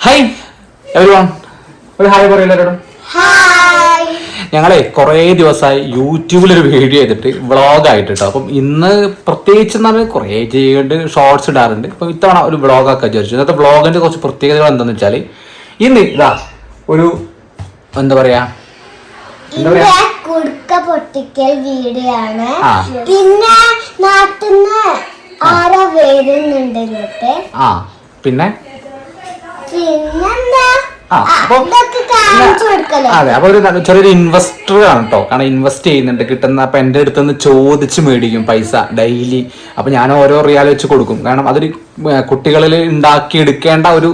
Hi everyone, ഒരു hi പറയില്ലാരോടും. ഞങ്ങളെ കുറേ ദിവസമായി യൂട്യൂബിലൊരു വീഡിയോ ചെയ്തിട്ട് വ്ളോഗായിട്ട് കേട്ടോ. അപ്പം ഇന്ന് പ്രത്യേകിച്ച് നമ്മൾ കുറേ ചെയ്യേണ്ട ഷോർട്സ് ഇടാറുണ്ട്. അപ്പം ഇത്തവണ ഒരു വ്ളോഗൊക്കെ വിചാരിച്ചു. ഇന്നത്തെ വ്ളോഗിന്റെ കുറച്ച് പ്രത്യേകതകൾ എന്താണെന്ന് വെച്ചാൽ ഇന്ന് ഇതാ ഒരു എന്താ പറയാ കുടുക്ക പൊട്ടിക്കൽ വീഡിയോ ആണ്. പിന്നെ നാട്ടിന്ന് ആരാ വരുന്നുണ്ട് ഇങ്ങോട്ട്. പിന്നെ പിന്നെന്താ അതെ, അപ്പൊ ഒരു ചെറിയൊരു ഇൻവെസ്റ്റർ ആണ് കേട്ടോ. കാരണം ഇൻവെസ്റ്റ് ചെയ്യുന്നുണ്ട്, കിട്ടുന്ന അപ്പൊ എന്റെ അടുത്ത് നിന്ന് ചോദിച്ച് മേടിക്കും പൈസ ഡെയിലി. അപ്പൊ ഞാൻ ഓരോ റിയാൽ വെച്ച് കൊടുക്കും. കാരണം അതൊരു കുട്ടികളിൽ ഉണ്ടാക്കി എടുക്കേണ്ട ഒരു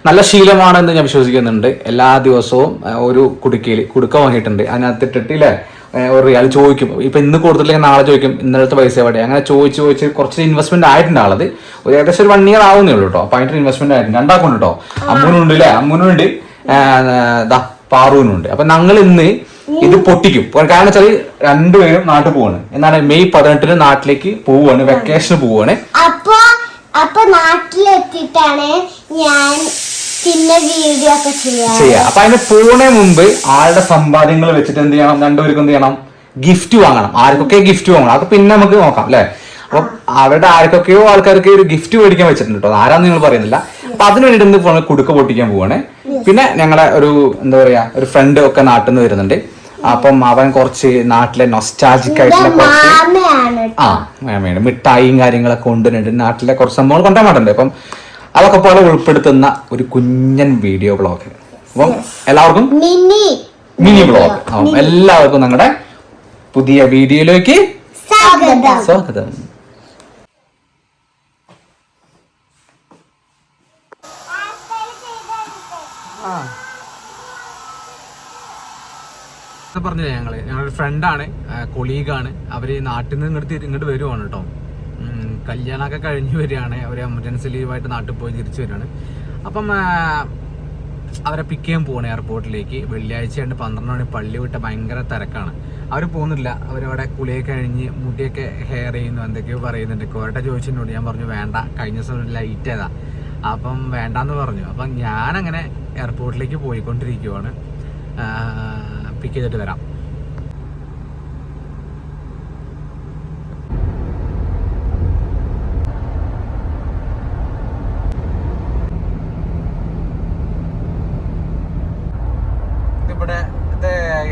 നല്ല ശീലമാണെന്ന് ഞാൻ വിശ്വസിക്കുന്നുണ്ട്. എല്ലാ ദിവസവും ഒരു കുടുക്ക വാങ്ങിയിട്ടുണ്ട്, അതിനകത്ത് ഇട്ടിട്ട് ഇല്ലേ ഒരു റിയാൽ ചോദിക്കും. ഇപ്പൊ ഇന്ന് കൊടുത്തില്ലെങ്കിൽ നാളെ ചോദിക്കും ഇന്നലത്തെ പൈസ എവിടെ, അങ്ങനെ ചോദിച്ച് കുറച്ച് ഇൻവെസ്റ്റ്മെന്റ് ആയിട്ടുണ്ട് ആളത്. ഒരു ഏകദേശം ഒരു 1 year ആവുന്നേ ഉള്ളൂ കേട്ടോ. അപ്പൊ അതിന്റെ ഇൻവെസ്റ്റ്മെന്റ് ആയിട്ടുണ്ട്. രണ്ടാക്കുണ്ട് കേട്ടോ. അമ്മൂനുണ്ട് അല്ലേ, അമ്മൂനുണ്ട്, പാറുവിനുണ്ട്. അപ്പൊ ഞങ്ങൾ ഇന്ന് ഇത് പൊട്ടിക്കും. കാരണം വെച്ചാൽ രണ്ടുപേരും നാട്ടിൽ പോവാണ്. എന്താണ് മെയ് 18 നാട്ടിലേക്ക് പോവാണ്, വെക്കേഷന് പോവാണ്. അപ്പൊ നാട്ടിലെത്തിയിട്ടാണ് ഞാൻ പിന്നെ വീഡിയോ ഒക്കെ ചെയ്യാം. അപ്പൊ അതിന് പോണേ മുമ്പ് ആളുടെ സമ്പാദ്യങ്ങൾ വെച്ചിട്ട് എന്ത് ചെയ്യണം, രണ്ടുപേർക്കും എന്ത് ചെയ്യണം, ഗിഫ്റ്റ് വാങ്ങണം. ആർക്കൊക്കെ ഗിഫ്റ്റ് വാങ്ങണം അത് പിന്നെ നമുക്ക് നോക്കാം അല്ലെ. അപ്പൊ അവരുടെ ആർക്കൊക്കെയോ ആൾക്കാർക്ക് ഒരു ഗിഫ്റ്റ് മേടിക്കാൻ വെച്ചിട്ടുണ്ട് കേട്ടോ. ആരാന്ന് നിങ്ങൾ പറയുന്നില്ല. അപ്പൊ അതിന് വേണ്ടിയിട്ട് ഇന്ന് കുടുക്ക പൊട്ടിക്കാൻ പോവാണ്. പിന്നെ ഞങ്ങളെ ഒരു എന്താ പറയാ ഒരു ഫ്രണ്ട് ഒക്കെ നാട്ടിൽ നിന്ന് വരുന്നുണ്ട്. അപ്പം അവൻ കുറച്ച് നാട്ടിലെ നൊസ്റ്റാൾജിക് ആയിട്ടുള്ള കുറച്ച് മിഠായിയും കാര്യങ്ങളൊക്കെ കൊണ്ടുവരുന്നുണ്ട്. നാട്ടിലെ കുറച്ച് സംഭവങ്ങൾ കൊണ്ടുവരാൻ മാറ്റുണ്ട്. അപ്പം അതൊക്കെ പോലെ ഉൾപ്പെടുത്തുന്ന ഒരു കുഞ്ഞൻ വീഡിയോ വ്ളോഗ്. അപ്പം എല്ലാവർക്കും മിനി വ്ളോഗ്. എല്ലാവർക്കും ഞങ്ങളുടെ പുതിയ വീഡിയോയിലേക്ക് സ്വാഗതം. പറഞ്ഞില്ലേ, ഞങ്ങളൊരു ഫ്രണ്ടാണ്, കൊളീഗാണ്. അവര് നാട്ടിൽ നിന്ന് ഇങ്ങോട്ട് വരുവാണ് കേട്ടോ. കല്യാണമൊക്കെ കഴിഞ്ഞ് വരികയാണ്. അവർ എമർജൻസി ലീവായിട്ട് നാട്ടിൽ പോയി തിരിച്ചു വരികയാണ്. അപ്പം അവരെ പിക്ക് ചെയ്യാൻ പോവാണ് എയർപോർട്ടിലേക്ക്. വെള്ളിയാഴ്ചയായിട്ട് 12 മണി പള്ളി വിട്ട ഭയങ്കര തിരക്കാണ്. അവർ പോകുന്നില്ല. അവരവിടെ കുളിയൊക്കെ കഴിഞ്ഞ് മുടിയൊക്കെ ഹെയർ ചെയ്യുന്നു, എന്തൊക്കെയോ പറയുന്നുണ്ട്. കോരട്ടെ ചോദിച്ചിട്ടുണ്ട്. ഞാൻ പറഞ്ഞു വേണ്ട, കഴിഞ്ഞ ദിവസം ലൈറ്റ് ഏതാ, അപ്പം വേണ്ടാന്ന് പറഞ്ഞു. അപ്പം ഞാനങ്ങനെ എയർപോർട്ടിലേക്ക് പോയിക്കൊണ്ടിരിക്കുവാണ്. പിക്ക് ചെയ്തിട്ട് വരാം.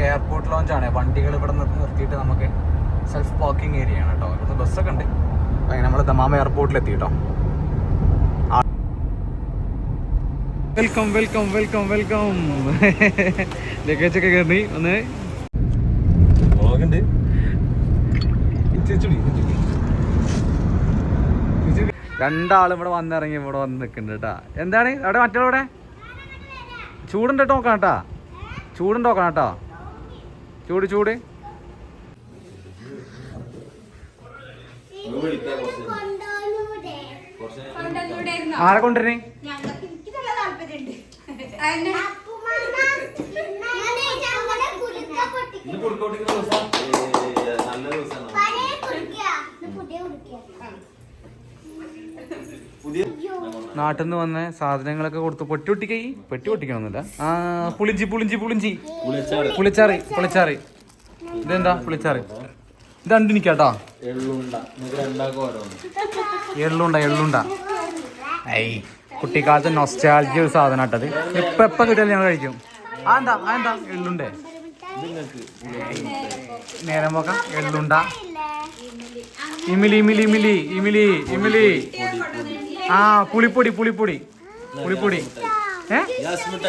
എയർപോർട്ട് ലോഞ്ച് ആണ്. വണ്ടികൾ ഇവിടെ നിർത്തിയിട്ട് നമുക്ക് സെൽഫ് പാർക്കിംഗ് ഏരിയ ആണ് കേട്ടോ. ഇവിടുന്ന് ബസ്സൊക്കെ ഉണ്ട്. അങ്ങനെ നമ്മൾ ദമാമ എയർപോർട്ടിൽ എത്തി കേട്ടോ. Welcome welcome welcome welcome. ലഗേജൊക്കെ കയറി ഒന്ന് രണ്ടാളും ഇവിടെ വന്നിറങ്ങി ഇവിടെ വന്ന് നിൽക്കുന്നുണ്ട് കേട്ടാ. എന്താണ് അവിടെ മറ്റുള്ളവിടെ ചൂടുണ്ട് കേട്ടോ, നോക്കാം കേട്ടാ. ചൂടുണ്ടോ കേട്ടോ, ചൂട് ആരെ കൊണ്ടുവരണേ? നാട്ടിൽ നിന്ന് വന്ന സാധനങ്ങളൊക്കെ കൊടുത്തു. പെട്ടി പൊട്ടിക്കണമെന്നില്ല. പുളിച്ചാറി. ഇതെന്താ പുളിച്ചാറി? ഇത് രണ്ടിനിക്കാട്ടോ. എള്ളുണ്ട. ഐ കുട്ടിക്കാലത്ത് നൊസ്റ്റാൾജിയ ഒരു സാധനം കേട്ടത്. എപ്പ കിട്ടിയാലും ഞങ്ങൾ കഴിക്കും. എന്താ എള്ളുണ്ടേ നേരം നോക്കാം. എള്ളുണ്ട, ഇമിലി. പുളിപ്പൊടി. ഗ്യാസ് മിഠായി.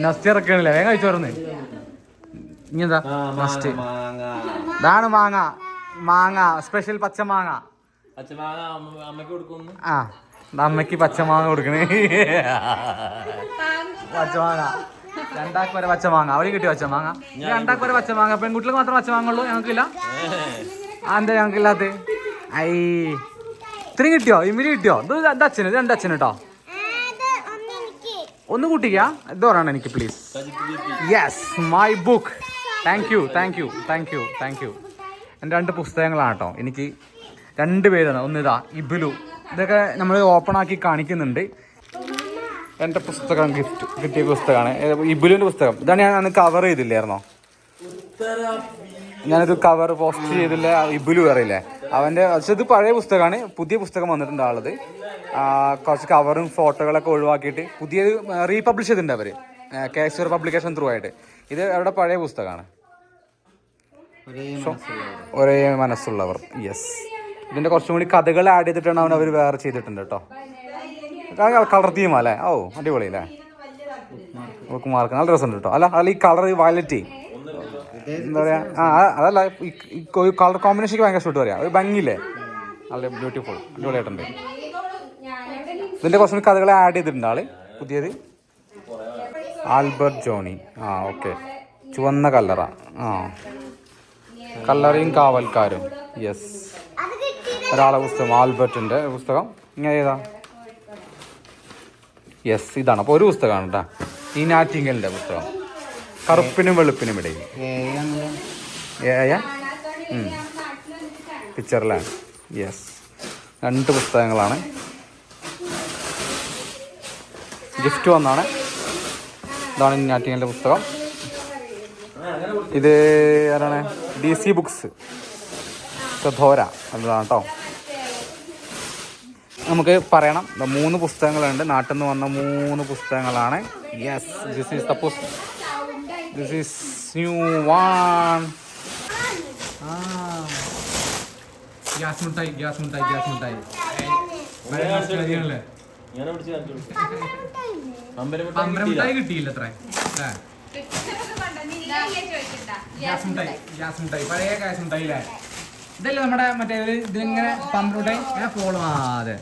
നൊസ്റ്റ ഇറക്കണില്ലേ, വേഗം കഴിച്ചോർന്ന്. ഇനിയെന്താ നൊസ്റ്റ്? ഇതാണ് മാങ്ങ സ്പെഷ്യൽ പച്ചമാങ്ങ. അമ്മക്ക് പച്ചമാങ്ങ കൊടുക്കണേ. പച്ചമാങ്ങ രണ്ടാൾക്ക് വരെ പച്ചമാങ്ങ. അവിടെ കിട്ടിയ പച്ചമാങ്ങ. രണ്ടാൾക്ക് വരെ പച്ചമാങ്ങ. പെൺകുട്ടികൾക്ക് മാത്രം പച്ചമാങ്ങ ഉള്ളൂ, ഞങ്ങൾക്കില്ല. എന്താ ഞങ്ങൾക്കില്ലാത്ത? ഐ ഇത്രയും കിട്ടിയോ? ഇമിലി കിട്ടിയോ? ഇത് അച്ഛന്, ഇത് അച്ഛന് കേട്ടോ. ഒന്ന് കൂട്ടിക്കാ. ഇത് പറയണം എനിക്ക് please. Yes, my book. Thank you. എൻ്റെ 2 പുസ്തകങ്ങളാണ് കേട്ടോ. എനിക്ക് 2 പേരാണ്. ഒന്നിതാ ഇബിലു, ഇതൊക്കെ നമ്മൾ ഓപ്പൺ ആക്കി കാണിക്കുന്നുണ്ട്. എൻ്റെ പുസ്തകം ഗിഫ്റ്റ് കിട്ടിയ പുസ്തകമാണ്, ഇബിലുവിൻ്റെ പുസ്തകം. ഇതാണ് ഞാൻ അന്ന് കവർ ചെയ്തില്ലായിരുന്നോ? ഞാനൊരു കവർ പോസ്റ്റ് ചെയ്തില്ല, ഇബിലു അറിയില്ലേ അവൻ്റെ. പക്ഷെ ഇത് പഴയ പുസ്തകമാണ്, പുതിയ പുസ്തകം വന്നിട്ടുണ്ട് ആളത്. കുറച്ച് കവറും ഫോട്ടോകളൊക്കെ ഒഴിവാക്കിയിട്ട് പുതിയത് റീപബ്ലിഷ് ചെയ്തിട്ടുണ്ട് അവർ, കേശവർ പബ്ലിക്കേഷൻ ത്രൂ ആയിട്ട്. ഇത് അവരുടെ പഴയ പുസ്തകമാണ്. ഒരേ മനസ്സുള്ളവർ, യെസ്. ഇതിൻ്റെ കുറച്ചും കൂടി കഥകൾ ആഡ് ചെയ്തിട്ടാണ് അവർ വേറെ ചെയ്തിട്ടുണ്ട് കേട്ടോ. കളർ തീമാ അല്ലേ? ഓ അടിപൊളി അല്ലേ? ബുക്ക് മാർക്ക് നല്ല രസമുണ്ട് കേട്ടോ. അല്ല ഈ കളർ വയലറ്റ് എന്താ പറയുക, അതല്ല ഈ കളർ കോമ്പിനേഷൻ ഭയങ്കര ഇഷ്ടപ്പെട്ട് പറയാം. ഒരു ഭംഗിയില്ലേ, നല്ല ബ്യൂട്ടിഫുൾ, അടിപൊളിയായിട്ടുണ്ട്. ഇതിൻ്റെ കുറച്ചും കൂടി കഥകളെ ആഡ് ചെയ്തിട്ടുണ്ട് ആള് പുതിയത്. ആൽബർട്ട് ജോണി, ഓക്കെ. ചുവന്ന കല്ലറ, കല്ലറയും കാവൽക്കാരും, യെസ്. ഒരാളെ പുസ്തകം, ആൽബർട്ടിൻ്റെ പുസ്തകം. ഇങ്ങനെ ഏതാ? യെസ്, ഇതാണ്. അപ്പോൾ ഒരു പുസ്തകമാണ് കേട്ടോ, ഈ നാറ്റിങ്ങലിൻ്റെ പുസ്തകം, കറുപ്പിനും വെളുപ്പിനും ഇടയിൽ. പിക്ചറിലാണ്, യെസ്. 2 പുസ്തകങ്ങളാണ്. ഗിഫ്റ്റ് വന്നാണ്. ഇതാണ് നാറ്റിങ്ങലിൻ്റെ പുസ്തകം. ഇത് ആരാണ്? DC ബുക്സ്, ധോര എന്നതാണ് കേട്ടോ. നമുക്ക് പറയണം, 3 പുസ്തകങ്ങളുണ്ട്. നാട്ടിൽ നിന്ന് വന്ന 3 പുസ്തകങ്ങളാണ്. Yes, this is new one. Gas മിഠായി. പമ്പരമിഠായി കിട്ടിയില്ല അത്ര. ഗ്യാസ് മിഠായി പഴയ ഗ്യാസ് മിഠായി അല്ലേ? ഇതല്ലേ നമ്മുടെ മറ്റേ ഇതിലിങ്ങനെ പമ്പരമിഠായി പോളും. അതെ,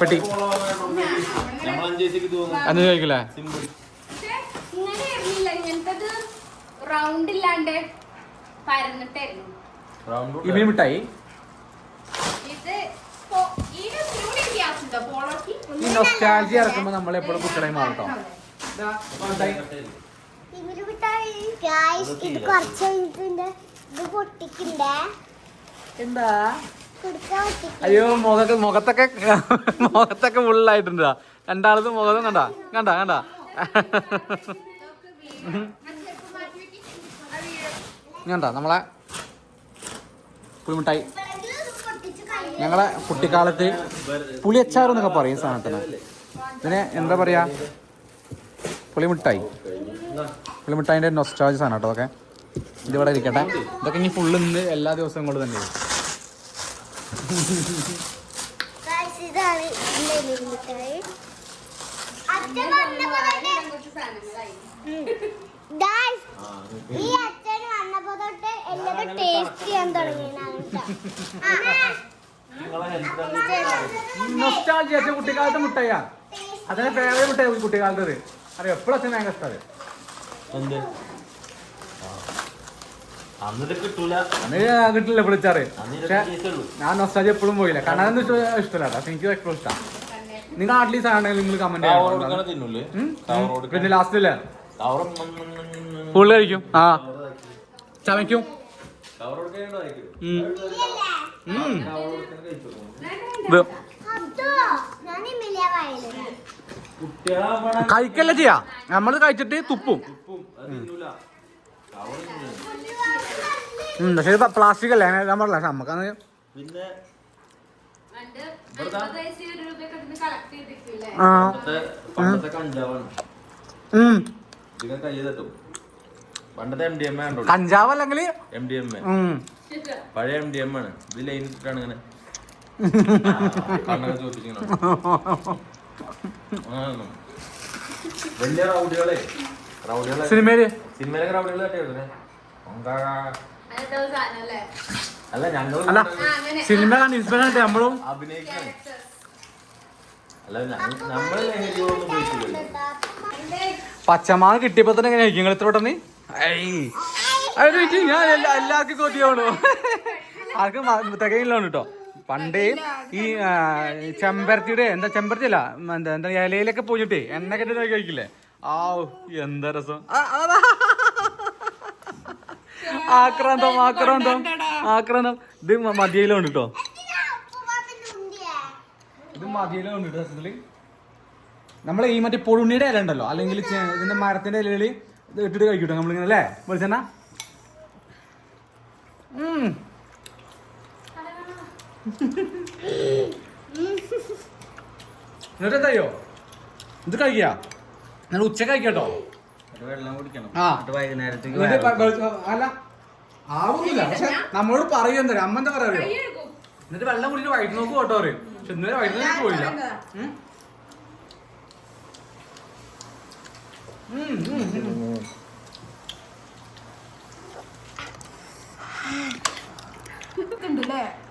പെട്ടി അന്ന് ചോദിക്കില്ലേ? ഇവന് മിഠായി ഈ നൊസ്റ്റാൾജി ഇറക്കുമ്പോ നമ്മളെപ്പോഴും കുട്ടികളായി മാറട്ടോ. എന്താ? അയ്യോ, മുഖത്തൊക്കെ ഫുള്ളായിട്ടുണ്ട്. 2 മുഖത്തും കണ്ട നമ്മളെ പുളിമിഠായി. ഞങ്ങളെ കുട്ടിക്കാലത്ത് പുളിയച്ചാർ എന്നൊക്കെ പറയും സാധനത്തിന്. ഇതിന് എന്താ പറയാ? പുളിമിഠായിൻ്റെ നൊസ്റ്റാൾജി സാധനം കേട്ടോ. അതൊക്കെ ഇതിവിടെ ഇരിക്കട്ടെ. ഇതൊക്കെ ഇനി ഫുള്ള് ഇന്ന് എല്ലാ ദിവസവും കൊണ്ട് തന്നെ. കുട്ടിക്കാലത്തെ മുട്ടയാ, അതിനെ ഫേവറേറ്റ് മുട്ടയാ കുട്ടിക്കാലത്തത്. അറിയാം, എപ്പോഴും അച്ഛൻ ഭയങ്കര ഇഷ്ടമാണ്. കിട്ടില്ല വിളിച്ചാറ്. പക്ഷെ ഞാൻ നൊസ്റ്റാൾജി എപ്പോഴും പോയില്ല. കണ്ണാനൊന്നും ഇഷ്ടമല്ല കേട്ടോ. എനിക്ക് എപ്പോഴും ഇഷ്ടമാണ്. നിങ്ങൾ അറ്റ്ലീസ്റ്റ് ആണെങ്കിൽ നിങ്ങൾ കമന്റ് ചെയ്യാം. പിന്നെ ലാസ്റ്റ് ഇല്ല ഫുള്ള് കഴിക്കും. ചമയ്ക്കും. കഴിക്കല്ല ചെയ്യാ, നമ്മള് കഴിച്ചിട്ട് തുപ്പും. പക്ഷെ പ്ലാസ്റ്റിക് അല്ലേ, ഞാൻ പറഞ്ഞ നമുക്കാണ്. കഞ്ചാവ് അല്ലെങ്കിൽ പഴയ MDMA ആണ്. ഇത് ലൈൻ ഇട്ടിട്ടാണ് ഇങ്ങനെ വലിയ റൗഡികളെ സിനിമയിലെ റൗഡികളെ അല്ല, ഞങ്ങൾ സിനിമ ഇൻസ്പിറേഷൻ നമ്മളും അഭിനയിക്കാണ്. അല്ല, നമ്മൾ ലഹരികളൊന്നും ഉപയോഗിക്കില്ലല്ലോ. പച്ചമാങ്ങ കിട്ടിയപ്പോ തന്നെ എങ്ങനെ നിങ്ങൾ ഇത്ര പെട്ടെന്ന്? ഞാൻ എല്ലാവർക്കും കൊതിയാവണു, ആർക്കും തികയില്ലാണ് കേട്ടോ. പണ്ട് ഈ ചെമ്പരത്തിയുടെ ചെമ്പരത്തി അല്ല എന്താ ഇലയിലൊക്കെ പോയിട്ടേ എണ്ണ കെട്ടിട്ട് കഴിക്കില്ലേ? എന്താ രസം. ആക്രാന്തം ഇത് മതിയിലുണ്ട് കേട്ടോ, ഇത് മതിയിലുണ്ട് കേട്ടോ. സത്യത്തില് നമ്മളെ ഈ മറ്റേ പൊഴുണ്ണിയുടെ ഇല ഉണ്ടല്ലോ, അല്ലെങ്കിൽ ഇതിന്റെ മരത്തിന്റെ ഇലയിൽ ഇത് ഇട്ടിട്ട് കഴിക്കട്ടോ നമ്മളിങ്ങനെ അല്ലേ വെളിച്ചെണ്ണ. എന്നിട്ട് എന്തായോ ഇത് കഴിക്കുക, നിങ്ങൾ ഉച്ച കഴിക്കട്ടോ. വെള്ളം കുടിക്കണം. ആ വൈകുന്നേരത്തേക്ക് അല്ല ആവുന്നില്ല, പക്ഷെ നമ്മളോട് പറയും എന്താ അമ്മ എന്താ പറയാ, എന്നിട്ട് വെള്ളം കുടിച്ചിട്ട് വൈകിട്ട് നോക്കും കേട്ടോ പറയും. പക്ഷെ ഇന്നലെ വൈകുന്നേരം പോയില്ല.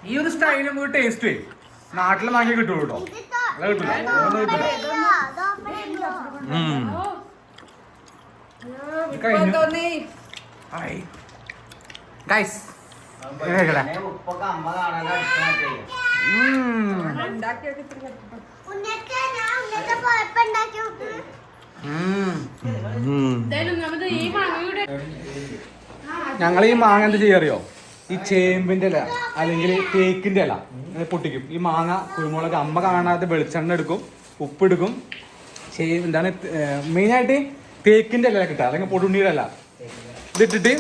ഈ ഒരു സ്റ്റൈലും ഒരു ടേസ്റ്റ് നാട്ടിൽ വാങ്ങി കിട്ടുള്ളൂ കേട്ടോ, അല്ല കിട്ടില്ല. ഞങ്ങൾ ഈ മാങ്ങ എന്ത് ചെയ്യാറിയോ, ഈ ചേമ്പിന്റെ ഇല അല്ലെങ്കിൽ തേക്കിന്റെ ഇല പൊട്ടിക്കും. ഈ മാങ്ങ കുരുമുളക് അമ്മ കാണാതെ വെളിച്ചെണ്ണ എടുക്കും, ഉപ്പെടുക്കും, എന്താണ് മെയിനായിട്ട് തേക്കിന്റെ ഇല കിട്ടുക, അല്ലെങ്കിൽ പൊടുണ്ണിയുടെ ഇല ഇതിട്ടിട്ട്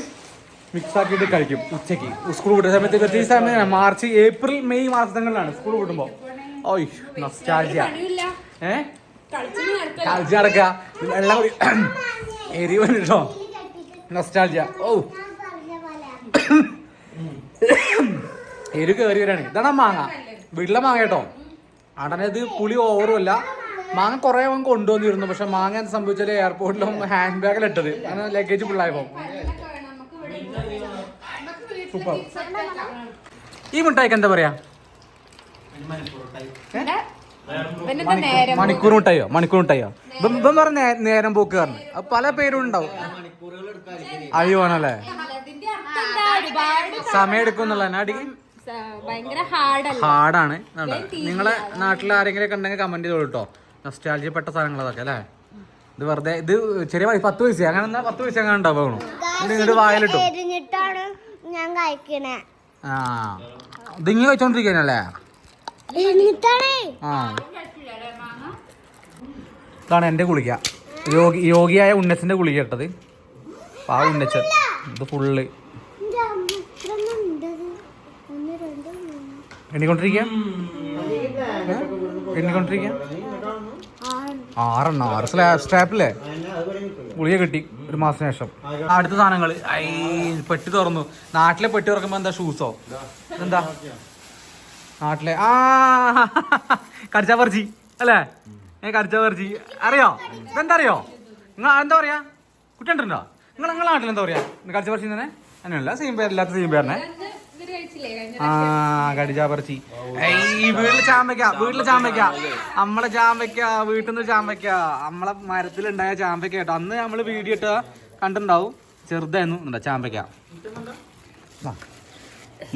മിക്സ് ആക്കിയിട്ട് കഴിക്കും ഉച്ചയ്ക്ക് സ്കൂൾ വിട്ടുന്ന സമയത്ത്. പ്രത്യേകിച്ച് സമയം മാർച്ച് ഏപ്രിൽ മെയ് മാസങ്ങളിലാണ് സ്കൂൾ വിടുമ്പോൾ. ഓയ് നൊസ്റ്റാൾജിയ കളിച്ച് നടക്കുക, വെള്ളം കൂടി എരിവ് കേട്ടോ, നൊസ്റ്റാൾജിയ. ഓ എരിവ് കയറി വരാണ്. ഇതാണ് മാങ്ങ, വീട്ടിലെ മാങ്ങ കേട്ടോ. അടനത് പുളി ഓവറുമല്ല. മാങ്ങ കുറെ അവൻ കൊണ്ടുവന്നിരുന്നു, പക്ഷെ മാങ്ങ എന്താ സംഭവിച്ചാൽ എയർപോർട്ടിലും ഹാൻഡ് ബാഗിലിട്ടത്, അങ്ങനെ ലഗേജ് ഫുള്ളായപ്പോ. സൂപ്പർ. ഈ മിഠായിക്ക് എന്താ പറയാ, മണിക്കൂർ മിഠായിയോ? മണിക്കൂർ മിഠായിയോ? ഇപ്പം പറഞ്ഞ നേരം പോക്ക് കാരണം അത് പല പേരും ഉണ്ടാവും. അയ്യോണല്ലേ, സമയം എടുക്കും എന്നുള്ള ഹാർഡാണ്. നിങ്ങളെ നാട്ടിൽ ആരെങ്കിലും ഒക്കെ ഉണ്ടെങ്കിൽ കമന്റ് ചെയ്തോളൂ കേട്ടോ. നൊസ്റ്റാൾജിയപ്പെട്ട സാധനങ്ങളതൊക്കെ അല്ലേ. ഇത് വെറുതെ ഇത് ചെറിയ 10 പൈസ അങ്ങനെ 10 പൈസ അങ്ങനെ ഉണ്ടാവും. ഇങ്ങോട്ട് വായലിട്ടു ഞാൻ കഴിക്കണേ. ആ ഇതിങ്ങി കഴിച്ചോണ്ടിരിക്കാനല്ലേ. ആ ഇതാണ് എന്റെ ഗുളിക, യോഗിയായ ഉന്നച്ചന്റെ ഗുളിക ഇട്ടത്. ആ ഉന്നച്ചൻ ഇത് ഫുള്ള് എണ്ണിക്കൊണ്ടിരിക്കുക. 6 സ്റ്റാപ്പില്ലേ ഗുളിക കിട്ടി 1 മാസത്തിന് ശേഷം. അടുത്ത സാധനങ്ങൾ പെട്ടി തുറന്നു. നാട്ടിലെ പെട്ടി തുറക്കുമ്പോ എന്താ ഷൂസോ എന്താ നാട്ടിലെ കടിച്ചാ പറിച്ചി അല്ലേ, കടിച്ചാ പറിച്ചി അറിയോ? ഇതെന്താ അറിയോ? നിങ്ങൾ എന്താ പറയാ, കുട്ടിയുണ്ടോ നിങ്ങളെ നാട്ടിൽ എന്താ പറയാ? കടിച്ചാ പറിച്ചി തന്നെ അങ്ങനെയല്ല, സെയിം പേരില്ലാത്ത സെയിം പേരിനെ. കടിച്ചാ പറിച്ചി. വീട്ടില് ചാമ്പയ്ക്ക, നമ്മളെ ചാമ്പയ്ക്ക, വീട്ടിൽ നിന്ന് ചാമ്പയ്ക്ക, നമ്മളെ മരത്തിലുണ്ടായ ചാമ്പയ്ക്ക കേട്ടോ. അന്ന് നമ്മള് വീഡിയോ ഇട്ട കണ്ടിട്ടുണ്ടാവും, ചെറുതായിരുന്നു ചാമ്പയ്ക്ക.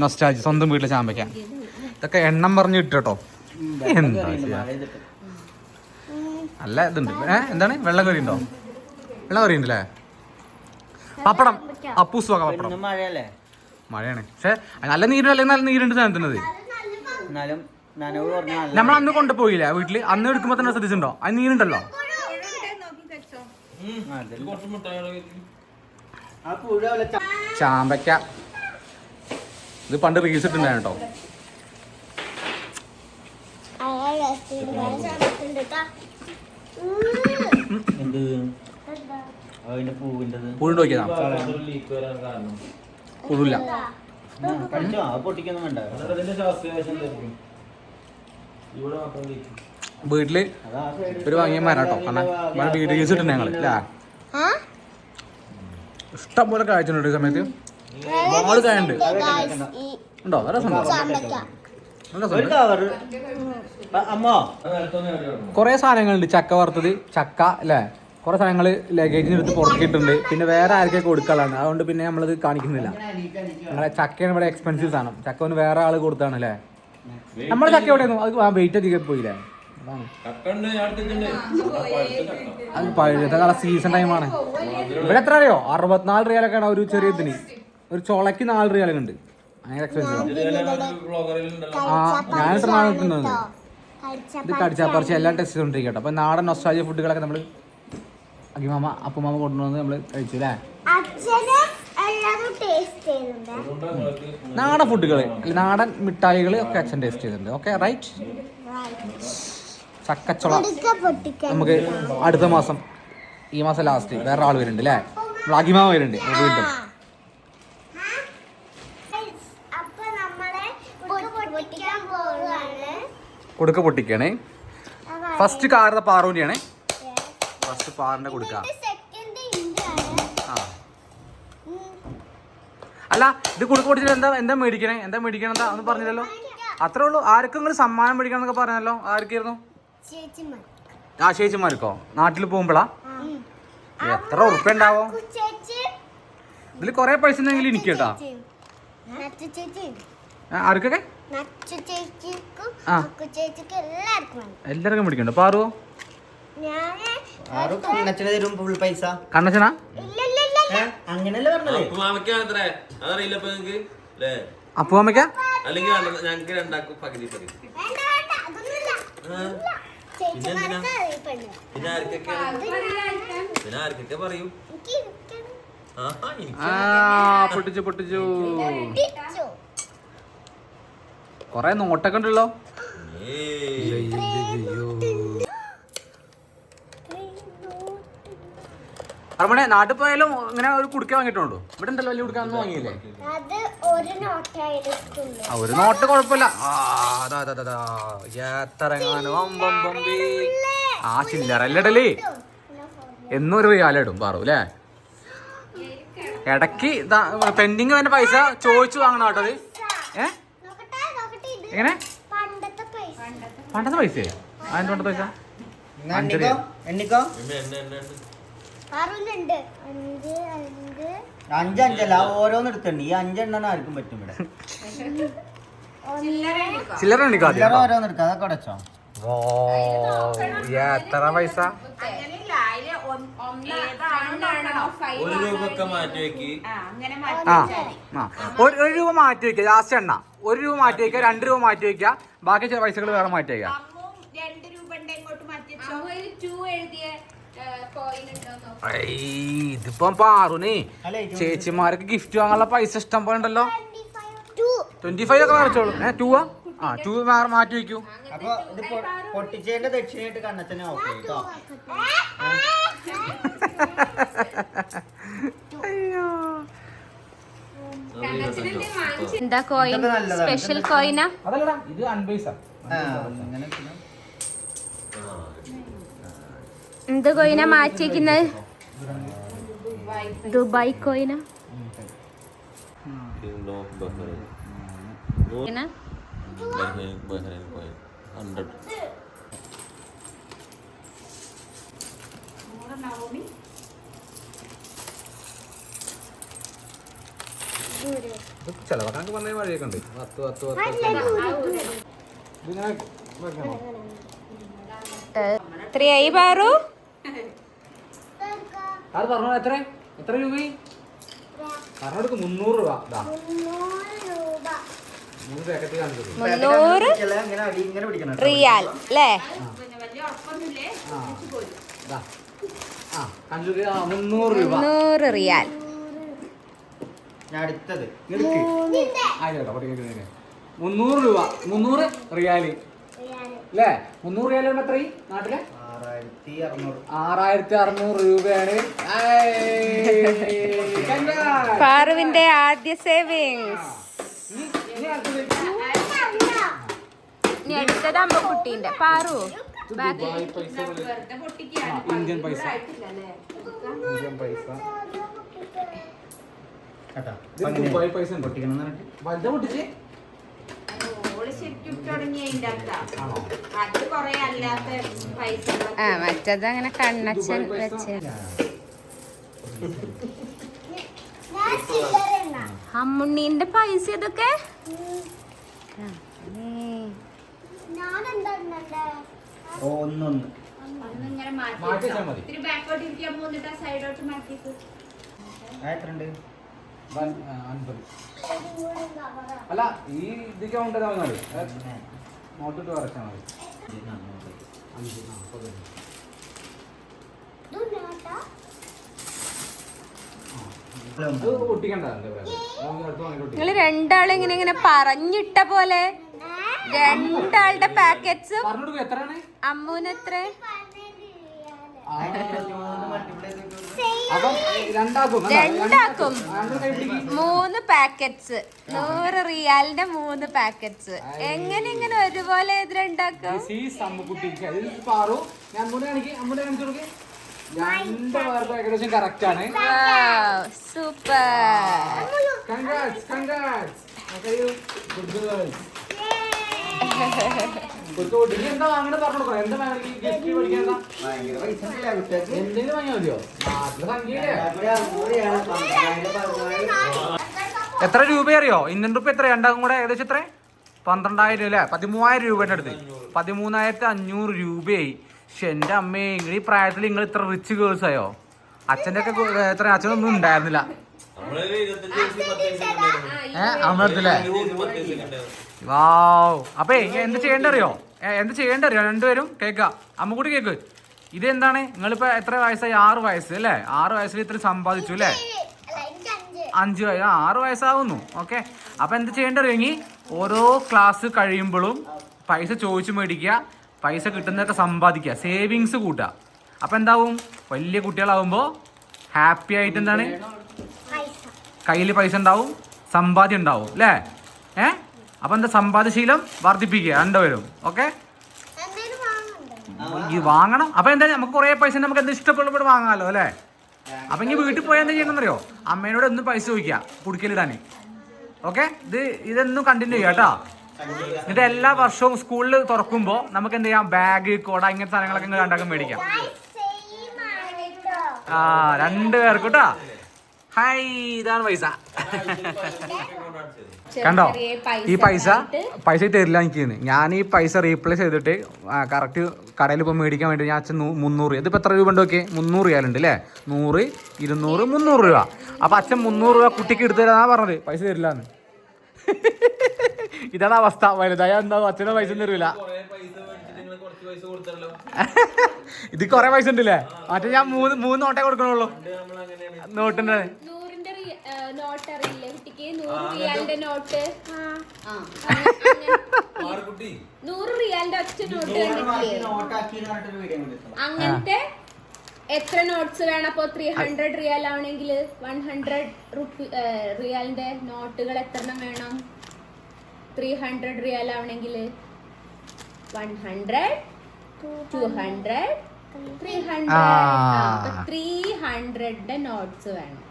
നൊസ്റ്റാൾജി, സ്വന്തം വീട്ടിലെ ചാമ്പയ്ക്ക. ഇതൊക്കെ എണ്ണം പറഞ്ഞ് ഇട്ടോ. എന്താ നല്ല ഇതുണ്ട്. എന്താണ് വെള്ളം കറി ഉണ്ടോ? വെള്ളം കറി ഉണ്ടല്ലേ. പപ്പടം, അപ്പൂസ് വക പപ്പടം. മഴയാണ്, പക്ഷെ നല്ല നീരും അല്ലെങ്കിൽ നല്ല നീരുണ്ട് സാധനത്തിനത്. നമ്മൾ അന്ന് കൊണ്ടുപോയില്ലേ വീട്ടില്, അന്ന് എടുക്കുമ്പോ തന്നെ ശ്രദ്ധിച്ചിട്ടുണ്ടോ അത് നീരുണ്ടല്ലോ. ചാമ്പയ്ക്ക ഇത് പണ്ട് റീൽസ് ഇട്ടുണ്ടായിരുന്നു കേട്ടോ. പൂണ്ട് നോക്കിയതാ, പുഴില്ല. വീട്ടില് ഒരു വാങ്ങിയ മരാട്ടോ, കാരണം വീട് യൂസ് ഇട്ടുണ്ട് ഞങ്ങള് അല്ലേ. ഇഷ്ടം പോലെ കാഴ്ചയുണ്ട് ഈ സമയത്ത്. മോള് കായുണ്ട് ഉണ്ടോ? കൊറേ സാധനങ്ങളുണ്ട്. ചക്ക വറുത്തത്, ചക്ക അല്ലേ, കുറെ സാധനങ്ങൾ ലഗേജിന് എടുത്ത് പുറത്തിട്ടുണ്ട്. പിന്നെ വേറെ ആർക്കൊക്കെ കൊടുക്കാനാണ്, അതുകൊണ്ട് പിന്നെ നമ്മളത് കാണിക്കുന്നില്ല. നമ്മളെ ചക്കയാണ് ഇവിടെ എക്സ്പെൻസീവ് സാധനം. ചക്ക ഒന്ന് വേറെ ആള് കൊടുത്താണ് അല്ലേ. നമ്മുടെ ചക്ക എവിടെയായിരുന്നു? അത് വെയിറ്റ് അധികം പോയില്ലേ. അതാണ് അത് പഴുത്ത സീസൺ ടൈമാണ്. ഇവിടെ എത്ര അറിയോ? 64 റിയാലൊക്കെയാണ് ഒരു ചെറിയ ഇതിന് ഒരു ചുളക്ക് 4 റിയാലൊക്കെ ഉണ്ട്. ഭയങ്കര എക്സ്പെൻസീവ്. ആ ഞാൻ എറണാകുളത്തുണ്ട്. ഇത് കടിച്ചാപ്പറിച്ച് എല്ലാം ടെസ്റ്റ് ചെയ്തോണ്ടിരിക്കട്ടെ. അപ്പൊ നാടൻ നൊസ്റ്റാൾജിയ ഫുഡുകളൊക്കെ നമ്മള് അകിമാമ അപ്പുമാമ കൊണ്ടുവന്ന് നമ്മള് കഴിച്ചു അല്ലേ. നാടൻ ഫുഡുകള് നാടൻ മിഠായികള് ഒക്കെ അച്ഛൻ ടേസ്റ്റ് ചെയ്തിട്ടുണ്ട്. Okay right. ചക്കച്ചുള നമുക്ക് അടുത്ത മാസം, ഈ മാസം ലാസ്റ്റ് വേറെ ആൾ വരുന്നുണ്ട് അല്ലേ. അകിമാമ വരുന്നുണ്ട് വീണ്ടും. കൊടുക്ക പൊട്ടിക്കാണ്. ഫസ്റ്റ് കാറുന്ന പാറൂന്റെയാണ്. ഫസ്റ്റ് പാറിന്റെ കൊടുക്ക. അല്ല ഇത് കൊടുക്ക പൊട്ടിച്ചിട്ട് എന്താ മേടിക്കണേ എന്താ ഒന്നും പറഞ്ഞില്ലല്ലോ. അത്രേ ഉള്ളൂ. ആർക്കെങ്കിലും സമ്മാനം മേടിക്കണം എന്നൊക്കെ പറഞ്ഞല്ലോ. ആർക്കായിരുന്നു? ആ ചേച്ചിമാർക്കോ? നാട്ടിൽ പോകുമ്പോഴാ? എത്ര ഉറുപ്പ ഉണ്ടാവോ ഇതില്? കൊറേ പൈസ ഉണ്ടെങ്കിൽ എനിക്ക് കേട്ടാ. ആർക്കൊക്കെ? എല്ലാവർക്കും മേടിക്കണ്ടോ? പാറുവോ? കണ്ണച്ചനാ? അപ്പുമാമയ്ക്ക? പറയൂ. പൊട്ടിച്ചു. കൊറേ നോട്ടൊക്കെ ഉണ്ടല്ലോ. അറമണെ നാട്ടിൽ പോയാലും ഇങ്ങനെ ഒരു കുടുക്ക വാങ്ങിയിട്ടുണ്ടോ? ഇവിടെ ഉണ്ടല്ലോ വലിയ കുടുക്കാന്ന് വാങ്ങിയില്ലേ? ഒരു നോട്ട് കുഴപ്പമില്ല. ആ ചില്ലറല്ലടല്ലേ എന്നും ഒരു റിയാലിടും പാറു അല്ലേ. ഇടക്ക് പെൻഡിങ് വേണ്ട പൈസ ചോദിച്ചു വാങ്ങണം കേട്ടോ. എങ്ങനെ പണ്ടത്തെ പൈസ? അതിന്റെ പണ്ടത്തെ പൈസ 5 ഓരോന്ന് എടുത്തുണ്ട്. ഈ 5 എണ്ണം ആർക്കും പറ്റും. ഇവിടെ ചില്ലറ ഓരോന്ന് എടുക്കാം. അതൊക്കെ അടച്ചോ. എത്ര പൈസ? 1 രൂപ മാറ്റി വെക്ക്. 1 രൂപ മാറ്റി വെക്കുക. ലാസ്റ്റ് എണ്ണ 1 രൂപ മാറ്റി വെക്കുക, 2 രൂപ മാറ്റി വെക്കുക, ബാക്കി ചില പൈസകൾ വേറെ മാറ്റി വെക്കുക. ഇതിപ്പോ പാറുനെ ചേച്ചിമാർക്ക് ഗിഫ്റ്റ് വാങ്ങാനുള്ള പൈസ ഇഷ്ടം പോലെ ഉണ്ടല്ലോ. 25 ഒക്കെ വരച്ചോളൂ. 2 വേറെ മാറ്റി വെക്കൂ. അപ്പൊ ഇത് പൊട്ടിച്ചതിന്റെ ദക്ഷിണയായിട്ട് കണ്ണച്ചനെ ഓക്കെ കേട്ടോ. അയ്യോ എന്താ കോയിൻ? സ്പെഷ്യൽ കോയിനാ? അതല്ലടാ ഇത് 5 പൈസ. എന്ത് കോയിനാ മാറ്റിക്കുന്നത്? ദുബായ് കോയിനാ? ചെലവാക്കാൻ പറഞ്ഞ വഴിയൊക്കെ ഉണ്ട്. 10 എത്രയായി പാറു? അത് പറഞ്ഞോ. എത്ര രൂപ പറഞ്ഞെടുക്കും? 300 രൂപ. 3 പാക്കറ്റ് കാണിച്ചത് 300 റിയാൽ അല്ലേ? 300 റിയാൽ. അടുത്തത് 300 രൂപ. 300 റിയാല് അല്ലേ? 300 റിയാൽ എത്ര നാട്ടിലെ? 6600 രൂപയാണ്. പാറുവിന്റെ ആദ്യ സേവിങ്സ്. ഇനി അടുത്തത് അമ്മക്കുട്ടീന്റെ. പാറു ഇന്ത്യൻ പൈസ. ദുബായ് പൈസ വലുത പൊട്ടിച്ച് മറ്റത് അങ്ങനെ കണ്ണച്ചൻ വെച്ച്. അമ്മുണ്ണീന്റെ പൈസ ഇതൊക്കെ 50. അല്ല ഈ ഇതിക്ക് കൊണ്ടുവരാൻ മതി, നോട്ടിട്ട് വരച്ചാൽ മതി. 5 നിങ്ങൾ രണ്ടാളും ഇങ്ങനെ ഇങ്ങനെ പറഞ്ഞിട്ട പോലെ രണ്ടാളുടെ പാക്കറ്റ്സ്. എത്രയാണ് അമ്മൂനെത്ര? രണ്ടാക്കും 3 പാക്കറ്റ്സ്, 100 റിയാലിന്റെ 3 പാക്കറ്റ്സ്. എങ്ങനെ ഇങ്ങനെ ഒരുപോലെ ഇത് രണ്ടാക്കും? ഏകദേശം കറക്റ്റ് ആണ്. സൂപ്പർ. എന്താ അങ്ങനെ പറഞ്ഞു എന്താ എന്തെങ്കിലും വാങ്ങിയാൽ മതിയോ? എത്ര രൂപ അറിയോ? ഇന്ത്യൻ റുപ്പി എത്ര? രണ്ടാക്കും കൂടെ ഏകദേശം എത്ര? 12,000 അല്ലേ? 13,000 രൂപേന്റെ അടുത്ത്. 13,500 രൂപയായി. പക്ഷെ എന്റെ അമ്മേ, നിങ്ങൾ ഈ പ്രായത്തിൽ നിങ്ങൾ ഇത്ര റിച്ച് ഗേൾസ് ആയോ? അച്ഛൻ്റെ ഒക്കെ എത്ര? അച്ഛനൊന്നും ഉണ്ടായിരുന്നില്ല. അമ്മത്തില്ലേ? വാവ്. അപ്പേ എന്ത് ചെയ്യേണ്ട അറിയോ? എന്ത് ചെയ്യേണ്ട അറിയോ? രണ്ടുപേരും കേൾക്കുക, അമ്മ കൂടി കേക്ക്. ഇതെന്താണ്? നിങ്ങളിപ്പോ എത്ര വയസ്സായി? 6 വയസ്സ് അല്ലേ? 6 വയസ്സിൽ ഇത്ര സമ്പാദിച്ചു അല്ലേ? 5 വയസ്സ്, 6 വയസ്സാവുന്നു. ഓക്കെ. അപ്പൊ എന്ത് ചെയ്യേണ്ട അറിയെങ്കിൽ ഓരോ ക്ലാസ് കഴിയുമ്പോഴും പൈസ ചോദിച്ചു മേടിക്കുക, പൈസ കിട്ടുന്നതൊക്കെ സമ്പാദിക്കുക, സേവിങ്സ് കൂട്ടുക. അപ്പൊ എന്താവും? വലിയ കുട്ടികളാവുമ്പോൾ ഹാപ്പി ആയിട്ട് എന്താണ് കയ്യിൽ പൈസ ഉണ്ടാവും, സമ്പാദ്യം ഉണ്ടാവും അല്ലേ? അപ്പൊ എന്താ? സമ്പാദ്യശീലം വർദ്ധിപ്പിക്കുക രണ്ടുപേരും. ഓക്കെ, ഈ വാങ്ങണം. അപ്പൊ എന്താ? നമുക്ക് കുറെ പൈസ നമുക്ക് എന്താ ഇഷ്ടപ്പെടുമ്പോൾ വാങ്ങാമല്ലോ അല്ലേ? അപ്പൊ ഇനി വീട്ടിൽ പോയാൽ എന്താ ചെയ്യണമെന്നറിയോ? അമ്മേനോട് ഒന്ന് പൈസ ചോദിക്കുക കുടിക്കലിടാന്. ഓക്കെ, ഇതൊന്നും കണ്ടിന്യൂ ചെയ്യാം കേട്ടോ. എന്നിട്ട് എല്ലാ വർഷവും സ്കൂളിൽ തുറക്കുമ്പോൾ നമുക്ക് എന്ത് ചെയ്യാം? ബാഗ്, കൊട, ഇങ്ങനത്തെ സാധനങ്ങളൊക്കെ രണ്ടാക്കും മേടിക്കാം. ആ, 2 പേർക്ക് കേട്ടോ. ഹായ്, ഇതാണ് പൈസ. കണ്ടോ? ഈ പൈസ തരില്ല എനിക്ക്. ഞാൻ ഈ പൈസ റീപ്ലേസ് ചെയ്തിട്ട് കറക്റ്റ് കടയിൽ ഇപ്പോൾ മേടിക്കാൻ വേണ്ടി ഞാൻ അച്ഛൻ 300, ഇതിപ്പോൾ എത്ര രൂപ ഉണ്ട് നോക്കി? 300 റിയാലുണ്ട് അല്ലേ? 100, 200, 300 രൂപ. അപ്പം അച്ഛൻ 300 രൂപ കുട്ടിക്ക് എടുത്തു തരാന്നാ പറഞ്ഞത്. പൈസ തരില്ലാന്ന്. ഇതാണ് അവസ്ഥ. വലുതായ എന്താ? അച്ഛനെ പൈസ തരില്ല. ഇത് കൊറേ പൈസ ഉണ്ടല്ലേ? മറ്റേ ഞാൻ 3 നോട്ടേ കൊടുക്കണുള്ളൂ. നോട്ടിന്റെ നോട്ട് അറിയില്ലേ കുട്ടിക്ക്? 100 റിയാലിന്റെ നോട്ട്. 100 റിയാലിന്റെ ഒറ്റ നോട്ട് അങ്ങനത്തെ എത്ര നോട്ട്സ് വേണം? അപ്പൊ 300 റിയാൽ ആവണമെങ്കിൽ 100 റിയാലിന്റെ നോട്ടുകൾ എത്ര വേണം? 300 റിയാൽ ആവണമെങ്കിൽ 100, 200, 300. 300 നോട്ട്സ് വേണം.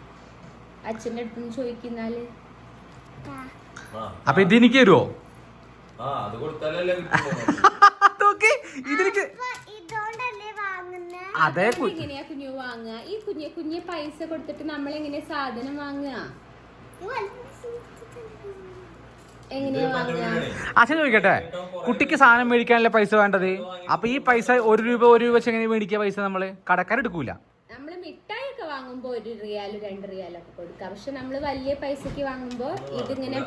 അച്ഛൻ്റെ അടുത്ത് ചോദിക്കുന്നാല് അപ്പൊ ഇതെനിക്ക് തരുമോ? അതെ, എങ്ങനെയാ കുഞ്ഞു വാങ്ങുക? ഈ കുഞ്ഞെ പൈസ കൊടുത്തിട്ട് നമ്മളെങ്ങനെയാ സാധനം വാങ്ങുക? എങ്ങനെയാ വാങ്ങുക? അച്ഛൻ ചോദിക്കട്ടെ, കുട്ടിക്ക് സാധനം മേടിക്കാനല്ലേ പൈസ വേണ്ടത്? അപ്പൊ ഈ പൈസ 1 രൂപ വെച്ച് എങ്ങനെ മേടിക്കുക? പൈസ നമ്മള് കടക്കാരെടുക്കൂല. നമ്മള് മിഠായി ഒക്കെ വാങ്ങുമ്പോ 1 റിയാലും 2 റിയാലും ഒക്കെ കൊടുക്കാം. പക്ഷെ നമ്മള് വലിയ പൈസക്ക് വാങ്ങുമ്പോ ഇതിങ്ങനെ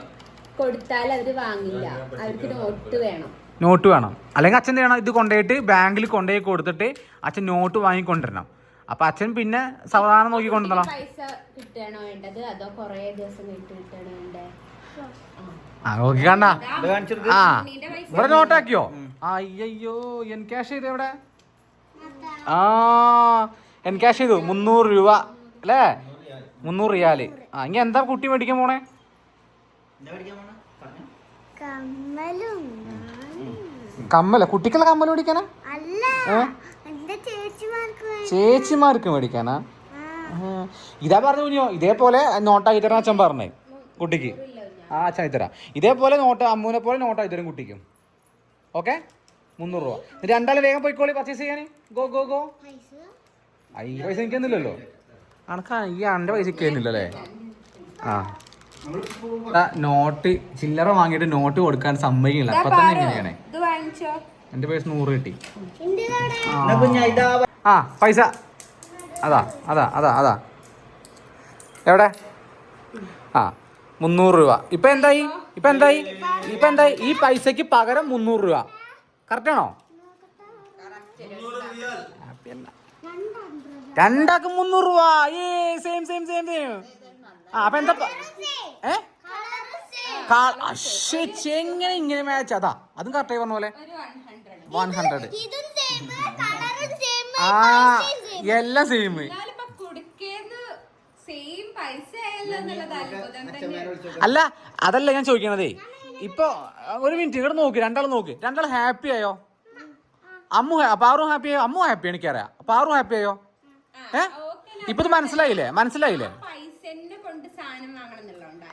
കൊടുത്താൽ അവര് വാങ്ങില്ല. അവർക്ക് നോട്ട് വേണം. അല്ലെങ്കിൽ അച്ഛൻ ചെയ്യണം, ഇത് കൊണ്ടുപോയിട്ട് ബാങ്കിൽ കൊണ്ടുപോയി കൊടുത്തിട്ട് അച്ഛൻ നോട്ട് വാങ്ങിക്കൊണ്ടിരണം. അപ്പൊ അച്ഛൻ പിന്നെ സാവധാനം നോക്കി കൊണ്ടുവന്നോളാം. പൈസ കിട്ടണോ വേണ്ടത് അതോ കൊറേ ദിവസം കിട്ടണോ വേണ്ടേ? നോക്കിക്കണ്ട. ഇവിടെ നോട്ടാക്കിയോ? അയ്യോ, എൻ ക്യാഷ് ചെയ്ത് എവിടെ? എൻ ക്യാഷ് ചെയ്തു 300 രൂപ അല്ലേ? 300 റിയാല്. ഇനി എന്താ കുട്ടി മേടിക്കാൻ പോണേ? കമ്മല? കുട്ടിക്കുള്ള കമ്മൽ മേടിക്കാനാ? ചേച്ചിമാർക്ക് മേടിക്കാനാ? ഇതാ പറഞ്ഞു കുഞ്ഞോ. ഇതേപോലെ നോട്ടാക്കി തരാൻ അച്ഛൻ പറഞ്ഞേ കുട്ടിക്ക്. അച്ഛൻ തരാം. ഇതേപോലെ നോട്ട്, അമ്മൂനെ പോലെ നോട്ടാക്കി തരും കുട്ടിക്കും. ഓക്കെ, 300 രൂപ. രണ്ടാളും വേഗം പോയിക്കോളി പർച്ചേസ് ചെയ്യാൻ. ഗോ. ഈ പൈസ എനിക്കൊന്നുമില്ലല്ലോ. അനക്കാ ഈ അന്റെ പൈസ എനിക്കൊന്നുമില്ലല്ലേ? നോട്ട് ചില്ലറ വാങ്ങിയിട്ട് നോട്ട് കൊടുക്കാൻ സമ്മതിക്കില്ല. അപ്പൊ തന്നെ എങ്ങനെയാണ്? എന്റെ പൈസ 100 കിട്ടി. പൈസ അതാ എവിടെ? ആ 300 രൂപ. ഇപ്പൊ എന്തായി ഈ പൈസക്ക് പകരം 300 രൂപ. കറക്റ്റ് ആണോ? രണ്ടാക്കും 300 രൂപ. സെയിം. ആ അപ്പൊ എന്താ എങ്ങനെ ഇങ്ങനെ മാച്ച്? അതാ അതും കറക്റ്റായി പറഞ്ഞ പോലെ 100. ആ എല്ലാം സെയിം. അല്ല അതല്ല ഞാൻ ചോദിക്കണതേ. ഇപ്പൊ ഒരു മിനിറ്റ് ഇങ്ങോട്ട് നോക്ക്, രണ്ടാളും ഹാപ്പി ആയോ? പാറും ഹാപ്പി ആയോ? അമ്മു ഹാപ്പി എനിക്കറിയാം. പാറും ഹാപ്പി ആയോ? ഇപ്പൊ ഇത് മനസ്സിലായില്ലേ?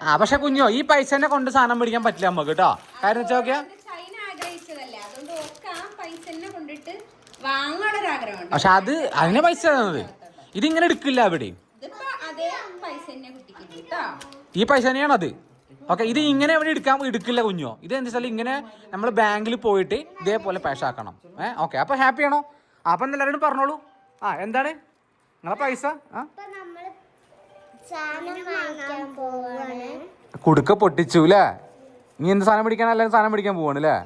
ആ പക്ഷെ കുഞ്ഞോ ഈ പൈസനെ കൊണ്ട് സാധനം മേടിക്കാൻ പറ്റില്ല നമുക്ക് കേട്ടോ. കാര്യം വെച്ചാ നോക്കിയാ പക്ഷെ അതിനെ പൈസ തന്നത് ഇതിങ്ങനെ എടുക്കില്ല അവിടെ. ഈ പൈസ തന്നെയാണ് അത്. ഓക്കെ ഇത് ഇങ്ങനെ ഇവിടെ എടുക്കില്ല കുഞ്ഞോ. ഇത് എന്താ വെച്ചാൽ ഇങ്ങനെ നമ്മൾ ബാങ്കിൽ പോയിട്ട് ഇതേപോലെ പൈസ ആക്കണം. ഓക്കെ അപ്പൊ ഹാപ്പി ആണോ? അപ്പൊ എല്ലാവരോടും പറഞ്ഞോളൂ. ആ എന്താണ് നിങ്ങളെ പൈസ? കുടുക്ക പൊട്ടിച്ചു അല്ലേ? നീ എന്ത് സാധനം പിടിക്കാൻ? എല്ലാവരും സാധനം പിടിക്കാൻ പോവാണ് അല്ലേ?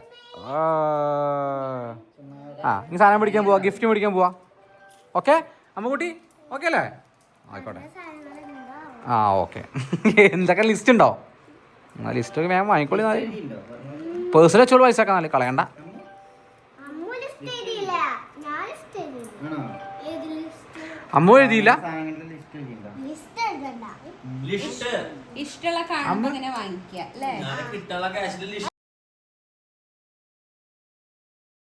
ആ നീ സാധനം പിടിക്കാൻ പോവാ, ഗിഫ്റ്റ് മേടിക്കാൻ പോവാ. ഓക്കെ അമ്മക്കുട്ടി ഓക്കെ അല്ലേ? ആയിക്കോട്ടെ. ആ ഓക്കെ. എന്തൊക്കെ ലിസ്റ്റ് ഉണ്ടോ? ലിസ്റ്റ് ഒക്കെ വേഗം വാങ്ങിക്കോളി. പേഴ്സണൽ വെച്ചോളൂ, പൈസ ഒക്കെ നല്ല കളയണ്ട. അമ്മ എഴുതിയില്ല. ഇഷ്ടമുള്ള കാണുമ്പോ ഇങ്ങനെ വാങ്ങിക്കുക അല്ലേ?